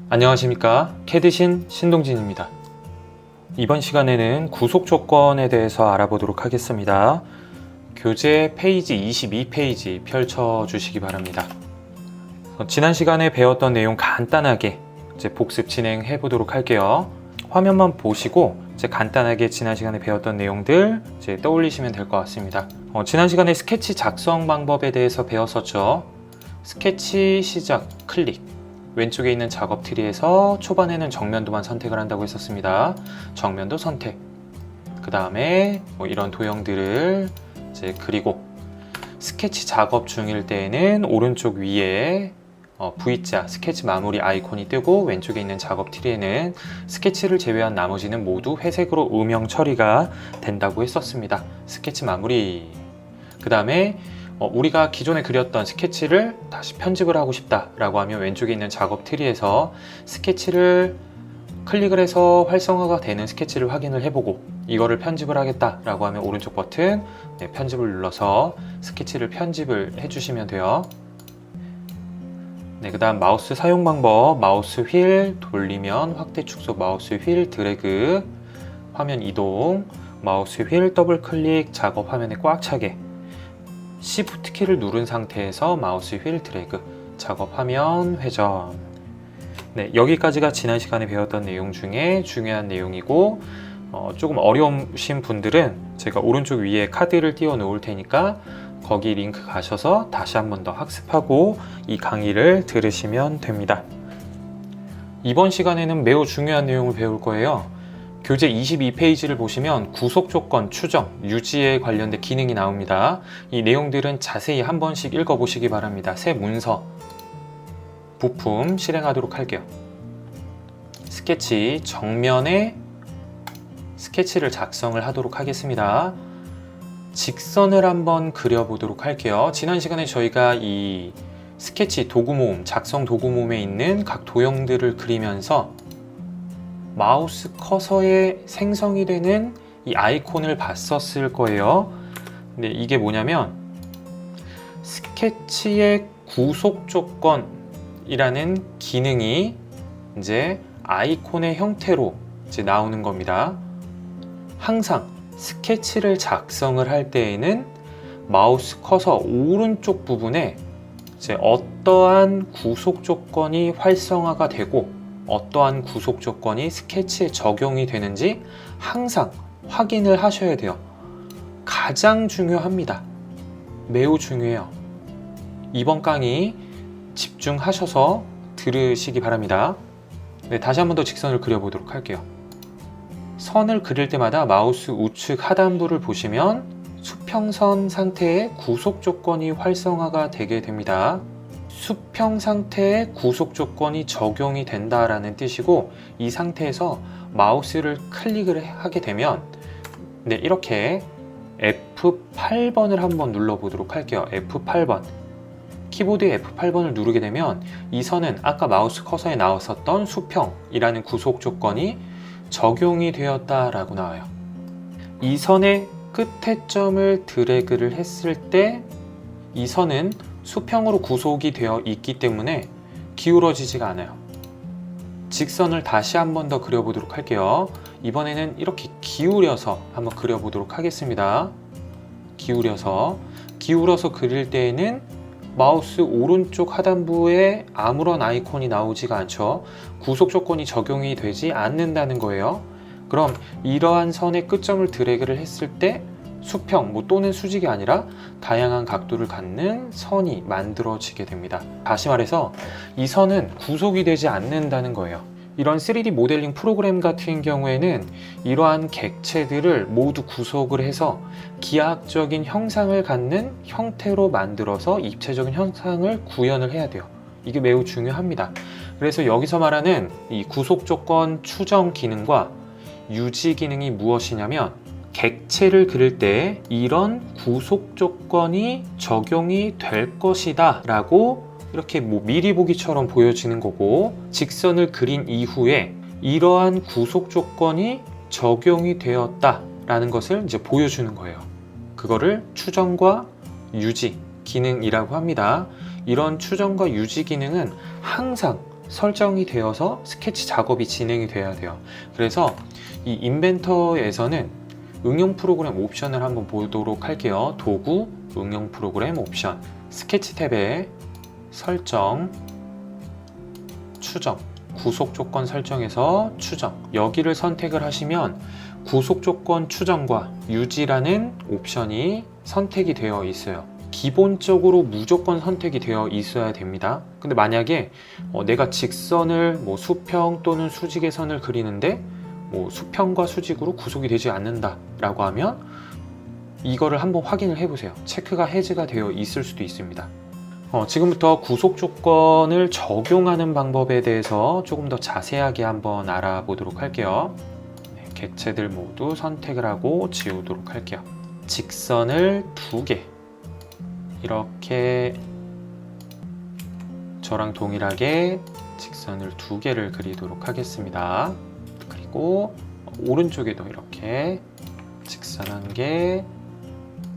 안녕하십니까, 캐드신 신동진입니다. 이번 시간에는 구속 조건에 대해서 알아보도록 하겠습니다. 교재 페이지 22페이지 펼쳐주시기 바랍니다. 지난 시간에 배웠던 내용 간단하게 이제 복습 진행해 보도록 할게요. 화면만 보시고 이제 간단하게 지난 시간에 배웠던 내용들 이제 떠올리시면 될 것 같습니다. 지난 시간에 스케치 작성 방법에 대해서 배웠었죠. 스케치 시작 클릭, 왼쪽에 있는 작업 트리에서 초반에는 정면도만 선택을 한다고 했었습니다. 정면도 선택. 그 다음에 이런 도형들을 이제 그리고 스케치 작업 중일 때에는 오른쪽 위에 V자 스케치 마무리 아이콘이 뜨고 왼쪽에 있는 작업 트리에는 스케치를 제외한 나머지는 모두 회색으로 음영 처리가 된다고 했었습니다. 스케치 마무리. 그 다음에 우리가 기존에 그렸던 스케치를 다시 편집을 하고 싶다 라고 하면 왼쪽에 있는 작업 트리에서 스케치를 클릭을 해서 활성화가 되는 스케치를 확인을 해보고 이거를 편집을 하겠다 라고 하면 오른쪽 버튼 편집을 눌러서 스케치를 편집을 해주시면 돼요. 그 다음 마우스 사용 방법, 마우스 휠 돌리면 확대 축소, 마우스 휠 드래그, 화면 이동, 마우스 휠 더블 클릭, 작업 화면에 꽉 차게, Shift 키를 누른 상태에서 마우스 휠 드래그, 작업 화면 회전. 여기까지가 지난 시간에 배웠던 내용 중에 중요한 내용이고, 조금 어려우신 분들은 제가 오른쪽 위에 카드를 띄워 놓을 테니까 거기 링크 가셔서 다시 한 번 더 학습하고 이 강의를 들으시면 됩니다. 이번 시간에는 매우 중요한 내용을 배울 거예요. 교재 22페이지를 보시면 구속 조건 추정, 유지에 관련된 기능이 나옵니다. 이 내용들은 자세히 한 번씩 읽어보시기 바랍니다. 새 문서, 부품 실행하도록 할게요. 스케치 정면에 스케치를 작성을 하도록 하겠습니다. 직선을 한번 그려보도록 할게요. 지난 시간에 저희가 이 스케치 도구 모음, 작성 도구 모음에 있는 각 도형들을 그리면서 마우스 커서에 생성이 되는 이 아이콘을 봤었을 거예요. 근데 이게 뭐냐면 스케치의 구속 조건이라는 기능이 이제 아이콘의 형태로 이제 나오는 겁니다. 항상 스케치를 작성을 할 때에는 마우스 커서 오른쪽 부분에 이제 어떠한 구속 조건이 활성화가 되고 어떠한 구속 조건이 스케치에 적용이 되는지 항상 확인을 하셔야 돼요. 가장 중요합니다. 매우 중요해요. 이번 강의 집중하셔서 들으시기 바랍니다. 다시 한 번 더 직선을 그려보도록 할게요. 선을 그릴 때마다 마우스 우측 하단부를 보시면 수평선 상태의 구속 조건이 활성화가 되게 됩니다. 수평 상태의 구속 조건이 적용이 된다라는 뜻이고, 이 상태에서 마우스를 클릭을 하게 되면 이렇게 F8번을 한번 눌러보도록 할게요. F8번. 키보드에 F8번을 누르게 되면 이 선은 아까 마우스 커서에 나왔었던 수평이라는 구속 조건이 적용이 되었다라고 나와요. 이 선의 끝에 점을 드래그를 했을 때 이 선은 수평으로 구속이 되어 있기 때문에 기울어지지가 않아요. 직선을 다시 한 번 더 그려보도록 할게요. 이번에는 이렇게 기울여서 한번 그려보도록 하겠습니다. 기울여서 그릴 때에는 마우스 오른쪽 하단부에 아무런 아이콘이 나오지가 않죠. 구속 조건이 적용이 되지 않는다는 거예요. 그럼 이러한 선의 끝점을 드래그를 했을 때 수평 또는 수직이 아니라 다양한 각도를 갖는 선이 만들어지게 됩니다. 다시 말해서 이 선은 구속이 되지 않는다는 거예요. 이런 3D 모델링 프로그램 같은 경우에는 이러한 객체들을 모두 구속을 해서 기하학적인 형상을 갖는 형태로 만들어서 입체적인 형상을 구현을 해야 돼요. 이게 매우 중요합니다. 그래서 여기서 말하는 이 구속 조건 추정 기능과 유지 기능이 무엇이냐면, 객체를 그릴 때 이런 구속 조건이 적용이 될 것이다 라고 이렇게 미리 보기처럼 보여지는 거고, 직선을 그린 이후에 이러한 구속 조건이 적용이 되었다 라는 것을 이제 보여주는 거예요. 그거를 추정과 유지 기능이라고 합니다. 이런 추정과 유지 기능은 항상 설정이 되어서 스케치 작업이 진행이 돼야 돼요. 그래서 이 인벤터에서는 응용 프로그램 옵션을 한번 보도록 할게요. 도구, 응용 프로그램 옵션, 스케치 탭에 설정, 추정, 구속 조건 설정에서 추정, 여기를 선택을 하시면 구속 조건 추정과 유지라는 옵션이 선택이 되어 있어요. 기본적으로 무조건 선택이 되어 있어야 됩니다. 근데 만약에 내가 직선을 수평 또는 수직의 선을 그리는데 수평과 수직으로 구속이 되지 않는다 라고 하면 이거를 한번 확인을 해 보세요. 체크가 해제가 되어 있을 수도 있습니다. 지금부터 구속 조건을 적용하는 방법에 대해서 조금 더 자세하게 한번 알아보도록 할게요. 객체들 모두 선택을 하고 지우도록 할게요. 직선을 2개 이렇게 저랑 동일하게 직선을 2개를 그리도록 하겠습니다. 그리고 오른쪽에도 이렇게 직선 1개,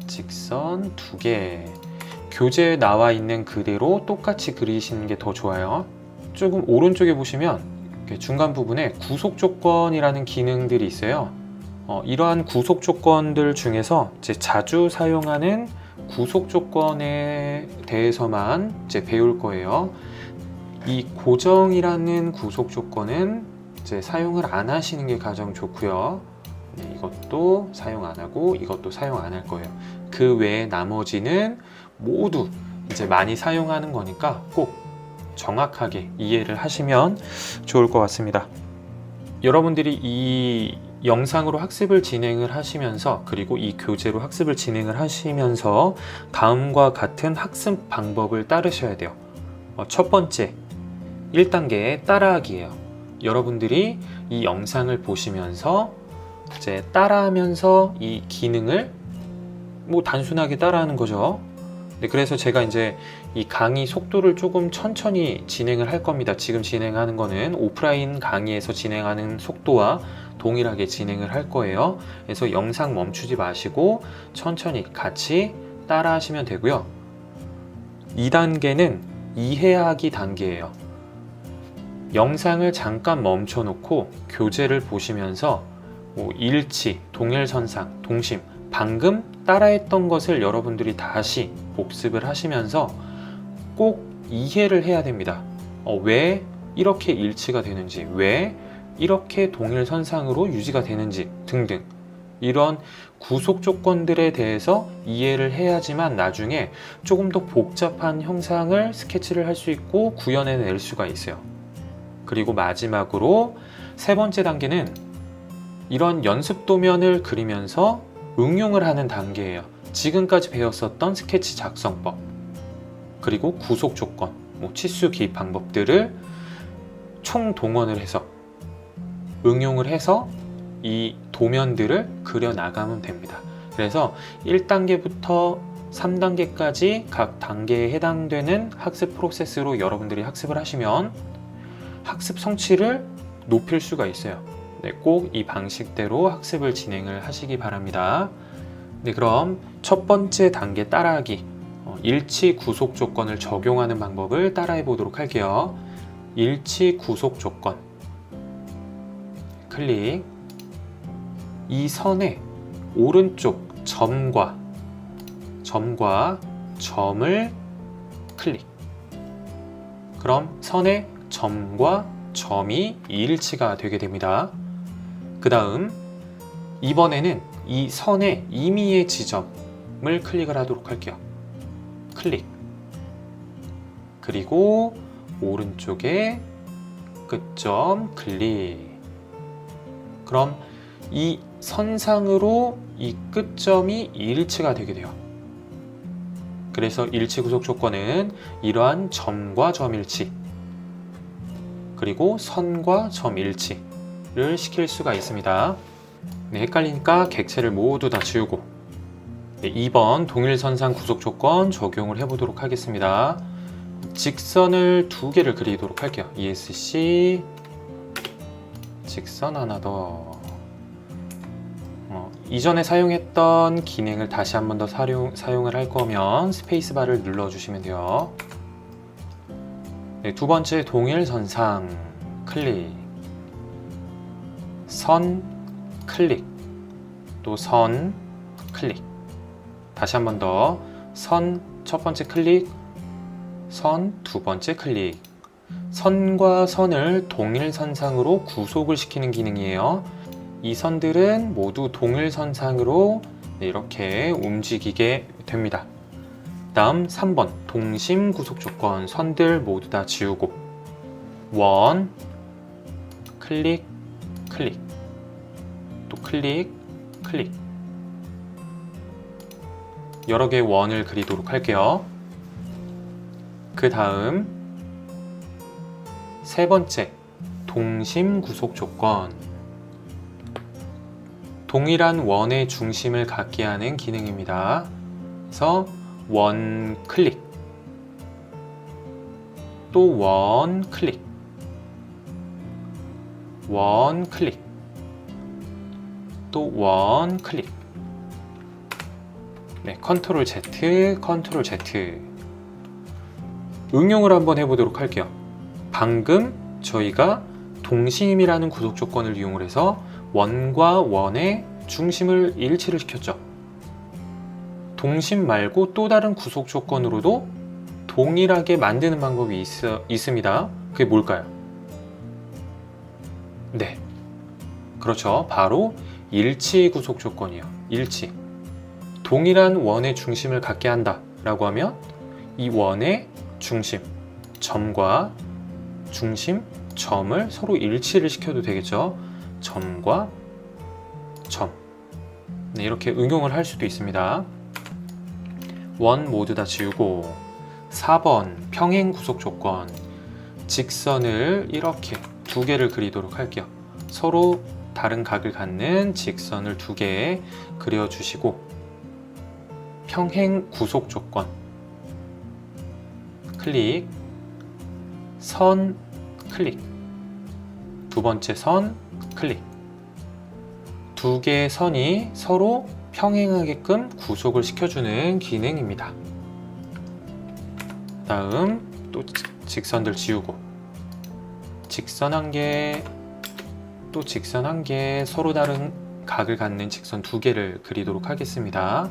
직선 2개, 교재에 나와 있는 그대로 똑같이 그리시는 게 더 좋아요. 조금 오른쪽에 보시면 이렇게 중간 부분에 구속 조건이라는 기능들이 있어요. 이러한 구속 조건들 중에서 이제 자주 사용하는 구속 조건에 대해서만 이제 배울 거예요. 이 고정이라는 구속 조건은 이제 사용을 안 하시는 게 가장 좋고요. 이것도 사용 안 하고 이것도 사용 안 할 거예요. 그 외에 나머지는 모두 이제 많이 사용하는 거니까 꼭 정확하게 이해를 하시면 좋을 것 같습니다. 여러분들이 이 영상으로 학습을 진행을 하시면서 그리고 이 교재로 학습을 진행을 하시면서 다음과 같은 학습 방법을 따르셔야 돼요. 첫 번째, 1단계 따라하기예요. 여러분들이 이 영상을 보시면서 이제 따라하면서 이 기능을 단순하게 따라하는 거죠. 그래서 제가 이제 이 강의 속도를 조금 천천히 진행을 할 겁니다. 지금 진행하는 거는 오프라인 강의에서 진행하는 속도와 동일하게 진행을 할 거예요. 그래서 영상 멈추지 마시고 천천히 같이 따라 하시면 되고요. 2단계는 이해하기 단계예요. 영상을 잠깐 멈춰 놓고 교재를 보시면서 일치, 동일선상, 동심, 방금 따라했던 것을 여러분들이 다시 복습을 하시면서 꼭 이해를 해야 됩니다. 왜 이렇게 일치가 되는지, 왜 이렇게 동일선상으로 유지가 되는지 등등 이런 구속 조건들에 대해서 이해를 해야지만 나중에 조금 더 복잡한 형상을 스케치를 할 수 있고 구현해낼 수가 있어요. 그리고 마지막으로 3번째 단계는 이런 연습 도면을 그리면서 응용을 하는 단계예요. 지금까지 배웠었던 스케치 작성법 그리고 구속 조건, 치수 기입 방법들을 총동원을 해서 응용을 해서 이 도면들을 그려 나가면 됩니다. 그래서 1단계부터 3단계까지 각 단계에 해당되는 학습 프로세스로 여러분들이 학습을 하시면 학습 성취를 높일 수가 있어요. 꼭 이 방식대로 학습을 진행을 하시기 바랍니다. 그럼 첫 번째 단계 따라하기, 일치 구속 조건을 적용하는 방법을 따라해 보도록 할게요. 일치 구속 조건 클릭, 이 선의 오른쪽 점과 점을 클릭. 그럼 선의 점과 점이 일치가 되게 됩니다. 그 다음 이번에는 이 선의 임의의 지점을 클릭을 하도록 할게요. 클릭. 그리고 오른쪽에 끝점 클릭. 그럼 이 선상으로 이 끝점이 일치가 되게 돼요. 그래서 일치 구속 조건은 이러한 점과 점 일치 그리고 선과 점 일치를 시킬 수가 있습니다. 헷갈리니까 객체를 모두 다 지우고 2번 동일선상 구속 조건 적용을 해보도록 하겠습니다. 직선을 2개를 그리도록 할게요. ESC 직선 하나 더. 이전에 사용했던 기능을 다시 한 번 더 사용을 할 거면 스페이스바를 눌러주시면 돼요. 네, 두 번째 동일선상 클릭, 선 클릭, 또 선 클릭. 다시 한 번 더. 선 첫 번째 클릭, 선 두 번째 클릭. 선과 선을 동일선상으로 구속을 시키는 기능이에요. 이 선들은 모두 동일선상으로 이렇게 움직이게 됩니다. 다음 3번 동심 구속 조건. 선들 모두 다 지우고 원 클릭 클릭, 또 클릭 클릭. 여러 개의 원을 그리도록 할게요. 그 다음 세 번째 동심 구속 조건. 동일한 원의 중심을 갖게 하는 기능입니다. 그래서 원 클릭, 또 원 클릭, 원 클릭, 또 원 클릭. 네, 컨트롤 Z, 컨트롤 Z. 응용을 한번 해보도록 할게요. 방금 저희가 동심이라는 구속 조건을 이용을 해서 원과 원의 중심을 일치를 시켰죠. 동심 말고 또 다른 구속 조건으로도 동일하게 만드는 방법이 있습니다. 그게 뭘까요? 네, 그렇죠. 바로 일치 구속 조건이에요. 일치. 동일한 원의 중심을 갖게 한다 라고 하면 이 원의 중심, 점과 중심, 점을 서로 일치를 시켜도 되겠죠. 점과 점. 네, 이렇게 응용을 할 수도 있습니다. 원 모두 다 지우고 4번 평행 구속 조건. 직선을 이렇게 두 개를 그리도록 할게요. 서로 다른 각을 갖는 직선을 두 개 그려주시고 평행 구속 조건 클릭, 선 클릭, 두 번째 선 클릭. 두 개의 선이 서로 평행하게끔 구속을 시켜주는 기능입니다. 다음 또 직선들 지우고 직선 한 개, 또 직선 한 개, 서로 다른 각을 갖는 직선 두 개를 그리도록 하겠습니다.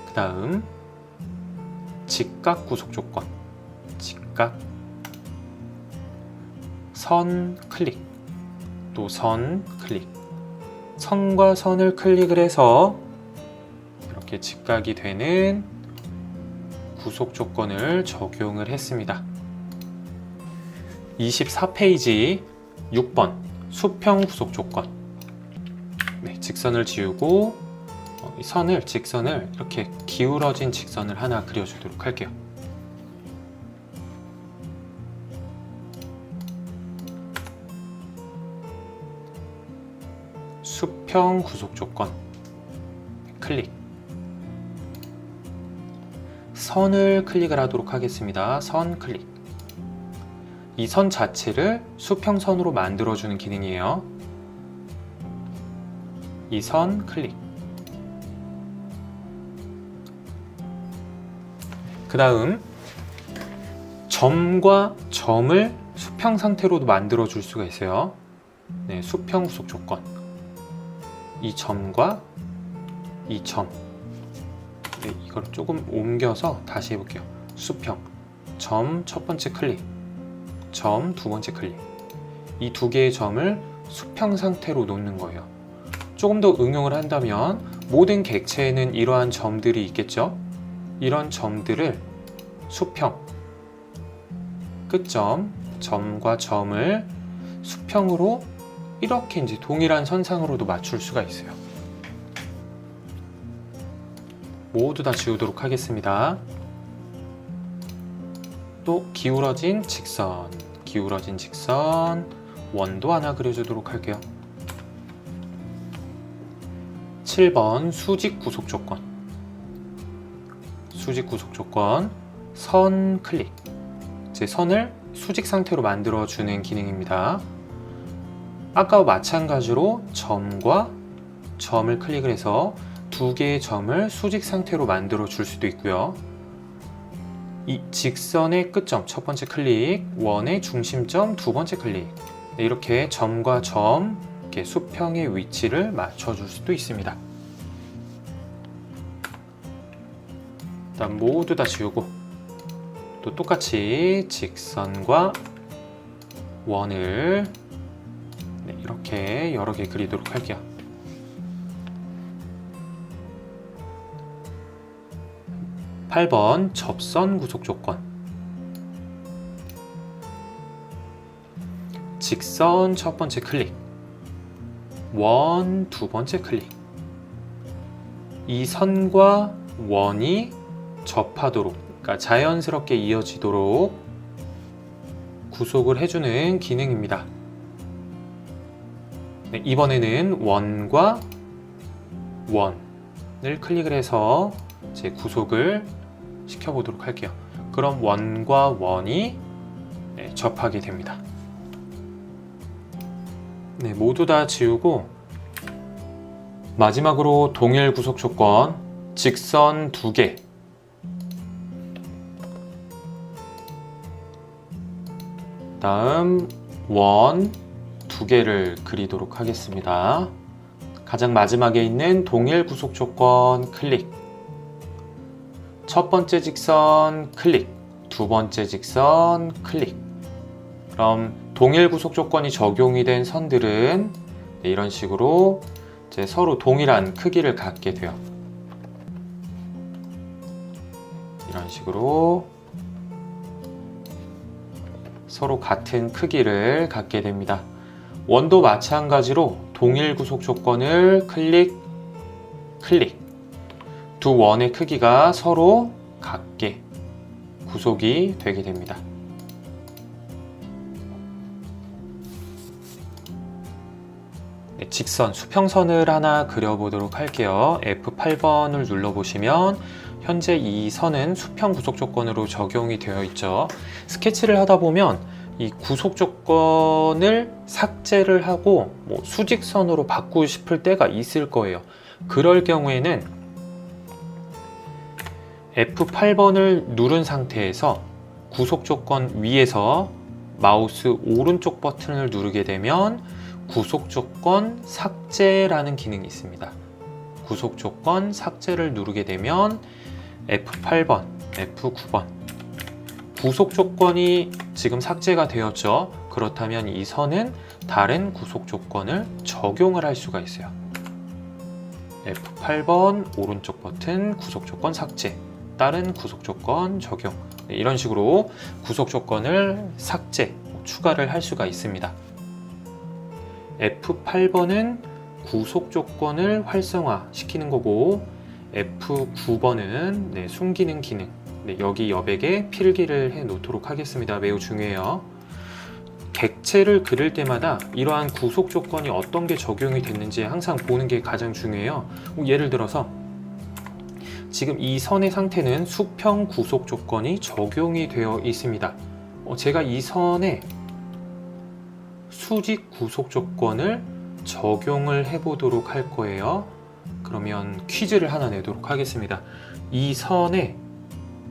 그 다음 직각 구속 조건. 직각, 선 클릭, 또 선 클릭. 선과 선을 클릭을 해서 이렇게 직각이 되는 구속 조건을 적용을 했습니다. 24페이지 6번 수평 구속 조건. 네, 직선을 지우고 이 직선을 이렇게 기울어진 직선을 하나 그려주도록 할게요. 수평 구속 조건 클릭. 선을 클릭을 하도록 하겠습니다. 선 클릭. 이 선 자체를 수평선으로 만들어주는 기능이에요. 이 선 클릭. 그 다음 점과 점을 수평 상태로도 만들어 줄 수가 있어요. 네, 수평 구속 조건. 이 점과 이 점. 네, 이걸 조금 옮겨서 다시 해볼게요. 수평. 점 첫 번째 클릭. 점 두 번째 클릭. 이 두 개의 점을 수평 상태로 놓는 거예요. 조금 더 응용을 한다면 모든 객체에는 이러한 점들이 있겠죠. 이런 점들을 수평, 끝점, 점과 점을 수평으로 이렇게 이제 동일한 선상으로도 맞출 수가 있어요. 모두 다 지우도록 하겠습니다. 또 기울어진 직선, 기울어진 직선, 원도 하나 그려주도록 할게요. 7번 수직 구속 조건. 수직 구속 조건, 선 클릭. 제 선을 수직 상태로 만들어주는 기능입니다. 아까와 마찬가지로 점과 점을 클릭을 해서 두 개의 점을 수직 상태로 만들어 줄 수도 있고요. 이 직선의 끝점 첫 번째 클릭, 원의 중심점 두 번째 클릭. 네, 이렇게 점과 점, 이렇게 수평의 위치를 맞춰줄 수도 있습니다. 일단 모두 다 지우고 또 똑같이 직선과 원을 이렇게 여러 개 그리도록 할게요. (8번) 접선 구속 조건. 직선 첫 번째 클릭, 원 두 번째 클릭. 이 선과 원이 접하도록, 그러니까 자연스럽게 이어지도록 구속을 해주는 기능입니다. 네, 이번에는 원과 원을 클릭을 해서 이제 구속을 시켜보도록 할게요. 그럼 원과 원이 접하게 됩니다. 네, 모두 다 지우고 마지막으로 동일 구속 조건, 직선 2개, 다음 원 2개를 그리도록 하겠습니다. 가장 마지막에 있는 동일 구속 조건 클릭, 첫 번째 직선 클릭, 두 번째 직선 클릭. 그럼 동일 구속 조건이 적용이 된 선들은 이런 식으로 이제 서로 동일한 크기를 갖게 돼요. 이런 식으로 서로 같은 크기를 갖게 됩니다. 원도 마찬가지로 동일 구속 조건을 클릭, 클릭. 두 원의 크기가 서로 같게 구속이 되게 됩니다. 네, 직선, 수평선을 하나 그려보도록 할게요. F8번을 눌러보시면 현재 이 선은 수평 구속 조건으로 적용이 되어 있죠. 스케치를 하다 보면 이 구속 조건을 삭제를 하고 수직선으로 바꾸고 싶을 때가 있을 거예요. 그럴 경우에는 F8번을 누른 상태에서 구속 조건 위에서 마우스 오른쪽 버튼을 누르게 되면 구속 조건 삭제라는 기능이 있습니다. 구속 조건 삭제를 누르게 되면 F8번, F9번 구속 조건이 지금 삭제가 되었죠. 그렇다면 이 선은 다른 구속 조건을 적용을 할 수가 있어요. F8번 오른쪽 버튼 구속 조건 삭제, 다른 구속 조건 적용. 이런 식으로 구속 조건을 삭제, 추가를 할 수가 있습니다. F8번은 구속 조건을 활성화 시키는 거고, F9번은 숨기는 기능. 여기 여백에 필기를 해 놓도록 하겠습니다. 매우 중요해요. 객체를 그릴 때마다 이러한 구속 조건이 어떤 게 적용이 됐는지 항상 보는 게 가장 중요해요. 예를 들어서 지금 이 선의 상태는 수평 구속 조건이 적용이 되어 있습니다. 제가 이 선에 수직 구속 조건을 적용을 해 보도록 할 거예요. 그러면 퀴즈를 하나 내도록 하겠습니다. 이 선에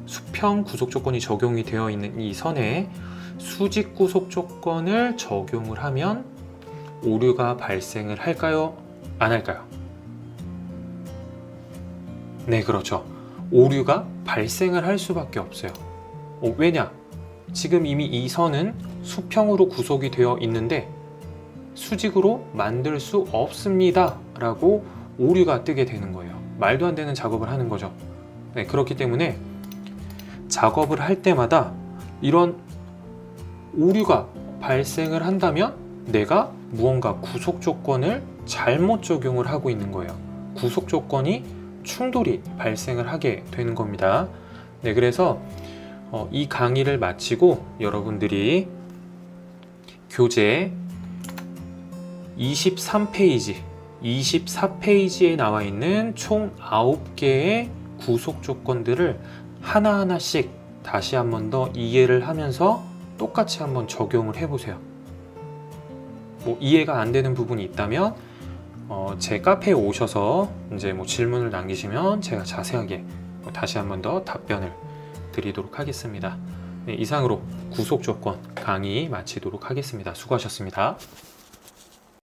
수평 구속 조건이 적용이 되어 있는 이 선에 수직 구속 조건을 적용을 하면 오류가 발생을 할까요? 안 할까요? 네, 그렇죠. 오류가 발생을 할 수밖에 없어요. 왜냐? 지금 이미 이 선은 수평으로 구속이 되어 있는데 수직으로 만들 수 없습니다 라고 오류가 뜨게 되는 거예요. 말도 안 되는 작업을 하는 거죠. 네, 그렇기 때문에 작업을 할 때마다 이런 오류가 발생을 한다면 내가 무언가 구속 조건을 잘못 적용을 하고 있는 거예요. 구속 조건이 충돌이 발생을 하게 되는 겁니다. 네, 그래서 이 강의를 마치고 여러분들이 교재 23페이지, 24페이지에 나와 있는 총 9개의 구속 조건들을 하나하나씩 다시 한 번 더 이해를 하면서 똑같이 한번 적용을 해보세요. 이해가 안 되는 부분이 있다면 제 카페에 오셔서 이제 질문을 남기시면 제가 자세하게 다시 한 번 더 답변을 드리도록 하겠습니다. 네, 이상으로 구속 조건 강의 마치도록 하겠습니다. 수고하셨습니다.